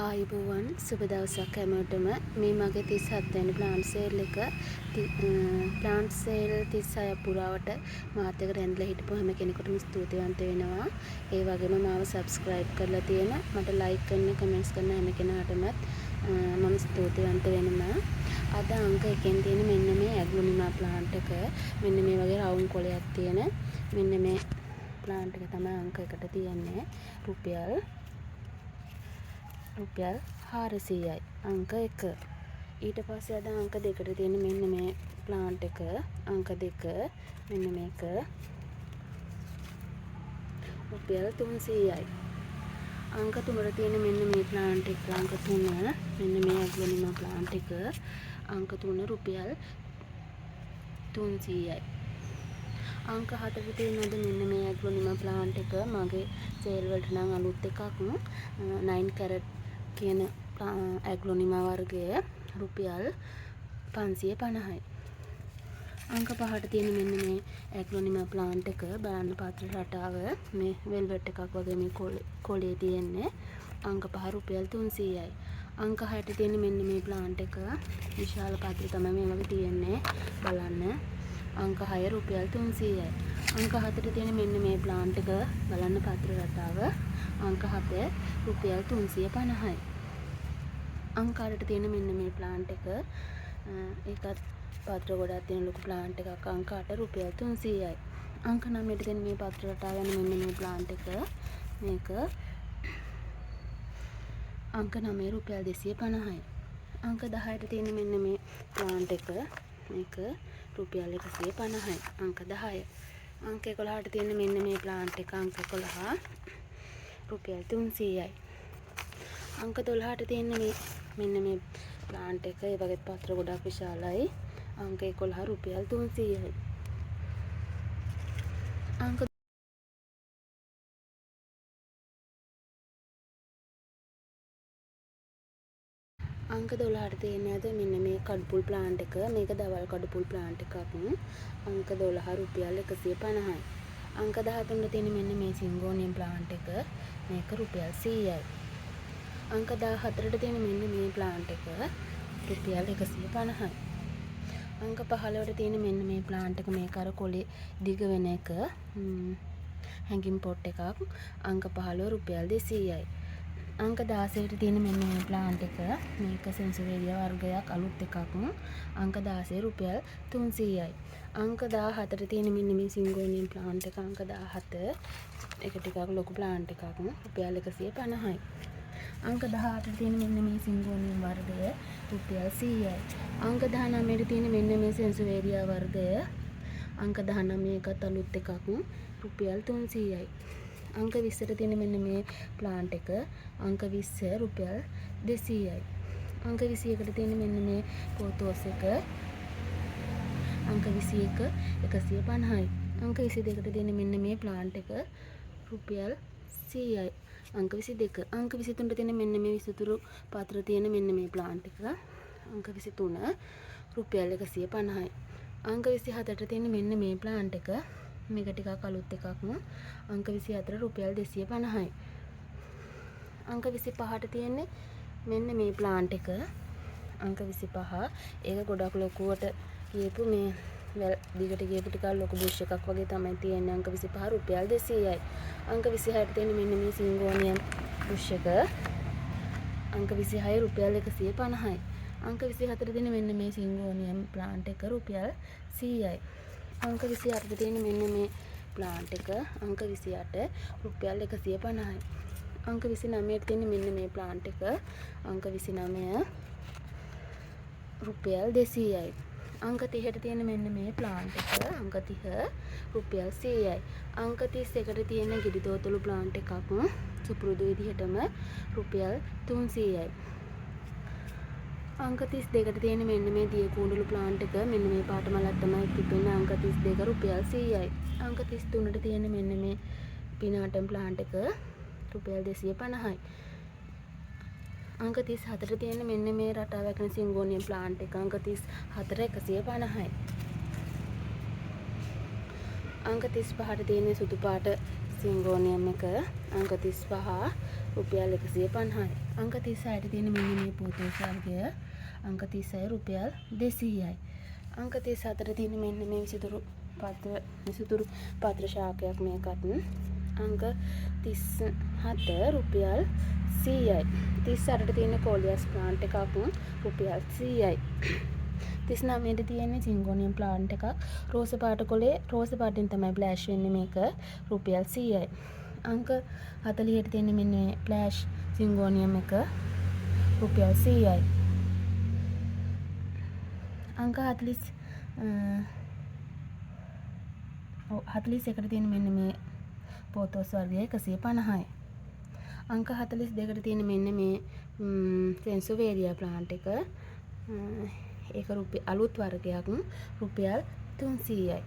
ආයුබෝවන් සුබ දවසක් හැමෝටම. මේ මගේ 37 වෙනි ප්ලාන්ට් සේල් එක ප්ලාන්ට් සේල් 36 පුරාවට මාත් එක්ක රැඳිලා හිටපු හැම කෙනෙකුටම ස්තුතිවන්ත වෙනවා. ඒ වගේම මාව සබ්ස්ක්‍රයිබ් කරලා තියෙන මට ලයික් කරන කමෙන්ට්ස් කරන හැම කෙනාටමත් මම ස්තුතිවන්ත වෙනවා. අද අංක 1 තියෙන මෙන්න මේ ඇග්ලොනිමා ප්ලාන්ට් එක මෙන්න මේ වගේ රවුම් කොලයක් තියෙන මෙන්න මේ ප්ලාන්ට් එක තමයි අංක 1ට තියන්නේ. රුපියල් 400යි අංක 1. ඊට පස්සේ අද අංක 2ට තියෙන මෙන්න මේ ප්ලාන්ට් එක අංක 2 මෙන්න මේක රුපියල් 300යි. අංක 3ට තියෙන මෙන්න මේ ප්ලාන්ට් එක අංක 3 මෙන්න මේ ඇග්ලොනිමා ප්ලාන්ට් එක අංක 3 රුපියල් 300යි. අංක 4ට තියෙන අද මෙන්න මේ ඇග්ලොනිමා ප්ලාන්ට් එක මගේ සේල් වලට නම් අලුත් එකක් 9 කැරට් කියන ඇග්ලොනිමා වර්ගය රුපියල් 550යි. අංක 5ට තියෙන මෙන්න මේ ඇග්ලොනිමා ප්ලාන්ට් එක බලන්න පත්‍ර රටාව මේ වෙල්වෙට් එකක් වගේ මේ කොලේ තියෙන්නේ අංක 5 රුපියල් 300යි. අංක 6ට තියෙන මෙන්න මේ ප්ලාන්ට් එක විශාල පත්‍ර තමයි මේ වගේ තියෙන්නේ බලන්න අංක 6 රුපියල් 300යි. අංක 4ට තියෙන මෙන්න මේ ප්ලාන්ට් එක බලන්න පත්‍ර රටාව අංක 7 රුපියල් 350යි. අංක 8ට තියෙන මෙන්න මේ ප්ලාන්ට් එක ඒකත් පත්‍ර ගොඩක් තියෙන ලොකු ප්ලාන්ට් එකක් අංක 8 රුපියල් 300යි. අංක 9ට තියෙන මේ පත්‍ර රටාව යන මෙන්න මේ ප්ලාන්ට් එක මේක අංක 9 රුපියල් 250යි. අංක 10ට තියෙන මෙන්න මේ ප්ලාන්ට් එක මේක රුපියල් 150යි අංක 10. අංක 11ට තියෙන මෙන්න මේ ප්ලාන්ට් එක අංක 11 රුපියල් 300යි. අංක 12ට තියෙන මෙන්න මේ ප්ලාන්ට් එක ඒ වගේ පත්‍ර ගොඩක් විශාලයි අංක 11 රුපියල් 300යි. අංක අංක 12ට තියෙන අද මෙන්න මේ කඩුපුල් ප්ලාන්ට් එක මේක දවල් කඩුපුල් ප්ලාන්ට් එකක් අංක 12 රුපියල් 150යි. අංක 13ට තියෙන මෙන්න මේ සිංගෝනියම් ප්ලාන්ට් එක මේක රුපියල් 100යි. අංක 14ට තියෙන මෙන්න මේ ප්ලාන්ට් එක රුපියල් 150යි. අංක 15ට තියෙන මෙන්න මේ ප්ලාන්ට් එක මේක අර කොලේ දිග වෙන එක හැංගින් පොට් එකක් අංක 15 රුපියල් 200යි. අංක 16ට තියෙන මෙන්න මේ ප්ලාන්ට් එක මේක සෙන්සුවේරියා වර්ගයක් අලුත් එකක් අංක 16 රුපියල් 300යි. අංක 17ට තියෙන මෙන්න මේ සිංගෝනියම් ප්ලාන්ට් එක අංක 17 එක ටිකක් ලොකු ප්ලාන්ට් එකක් රුපියල් 150යි. අංක 18ට තියෙන මෙන්න මේ සිංගෝනියම් වර්ගය රුපියල් 100යි. අංක 19ට තියෙන මෙන්න මේ සෙන්සුවේරියා වර්ගය අංක 19 එකත් අලුත් එකක් රුපියල් 300යි. අංක 20ට තියෙන මෙන්න මේ ප්ලාන්ට් එක අංක 20 රුපියල් 200යි. අංක 21ට තියෙන මෙන්න මේ පෝතෝස් එක අංක 21 150යි. අංක 22ට තියෙන මෙන්න මේ ප්ලාන්ට් එක රුපියල් 100යි. අංක 22 අංක 23ට තියෙන මෙන්න මේ විසිතුරු පත්‍ර තියෙන මෙන්න මේ ප්ලාන්ට් එක අංක 23 රුපියල් 150යි. අංක 24ට තියෙන මෙන්න මේ ප්ලාන්ට් එක මේක ටිකක් අලුත් එකක් අංක 24 රුපියල් 250යි. අංක 25ට තියෙන්නේ මෙන්න මේ ප්ලාන්ට් එක අංක 25 ඒක ගොඩක් ලොකුවට කියපු මේ දිගට කියපු ටිකක් ලොකු බුෂ් එකක් වගේ තමයි තියෙන්නේ අංක 25 රුපියල් 200යි. අංක 26ට තියෙන මෙන්න මේ සිංගෝනියම් බුෂ් එක අංක 26 රුපියල් 150යි. අංක 24ට තියෙන මෙන්න මේ සිංගෝනියම් ප්ලාන්ට් එක රුපියල් 100යි. අංක 28ට තියෙන මෙන්න මේ ප්ලාන්ට් එක අංක 28 රුපියල් 150යි. අංක 29ට තියෙන මෙන්න මේ ප්ලාන්ට් එක අංක 29 රුපියල් 200යි. අංක 30ට තියෙන මෙන්න මේ ප්ලාන්ට් එක අංක 30 රුපියල් 100යි. අංක 31ට තියෙන ගෙඩි තෝතලු ප්ලාන්ට් එකක් සුපුරුදු විදිහටම රුපියල් 300යි. අංක 32ට තියෙන මෙන්න මේ දිය කුණ්ඩලු ප්ලාන්ට් එක මෙන්න මේ පාට මලක් තමයි පිපෙන්නේ අංක 32 රුපියල් 100යි. අංක 33ට තියෙන මෙන්න මේ පිනාටම් ප්ලාන්ට් එක රුපියල් 250යි. අංක 34ට තියෙන මෙන්න මේ රටාව වැකෙන සිංගෝනියම් ප්ලාන්ට් එක අංක 34 150යි. අංක 35ට තියෙන සුදු පාට සිංගෝනියම් එක අංක 35 රුපියල් 150යි. අංක 36ට තියෙන මෙන්න මේ පොතෝස් වර්ගය අංක 36 රුපියල් 200යි. අංක 34ට තියෙන මෙන්න මේ විසිතුරු පත්‍ර ශාකයක් මේකත් අංක 37 රුපියල් 100යි. 38ට තියෙන කෝලියස් ප්ලාන්ට් එකක් රුපියල් 100යි. 39ට තියෙන සිංගෝනියම් ප්ලාන්ට් එකක් රෝස පාට කොලේ රෝස පාටින් තමයි ෆ්ලෑෂ් වෙන්නේ මේක රුපියල් 100යි. අංක 40ට තියෙන මෙන්න මේ ෆ්ලෑෂ් සිංගෝනියම් එක රුපියල් 100යි. අංක 41ට තියෙන මෙන්න මේ පොතෝස් වර්ගය 150යි. අංක 42ට තියෙන මෙන්න මේ සෙන්සුවේරියා ප්ලාන්ට් එක ඒක අලුත් වර්ගයක් රුපියල් 300යි.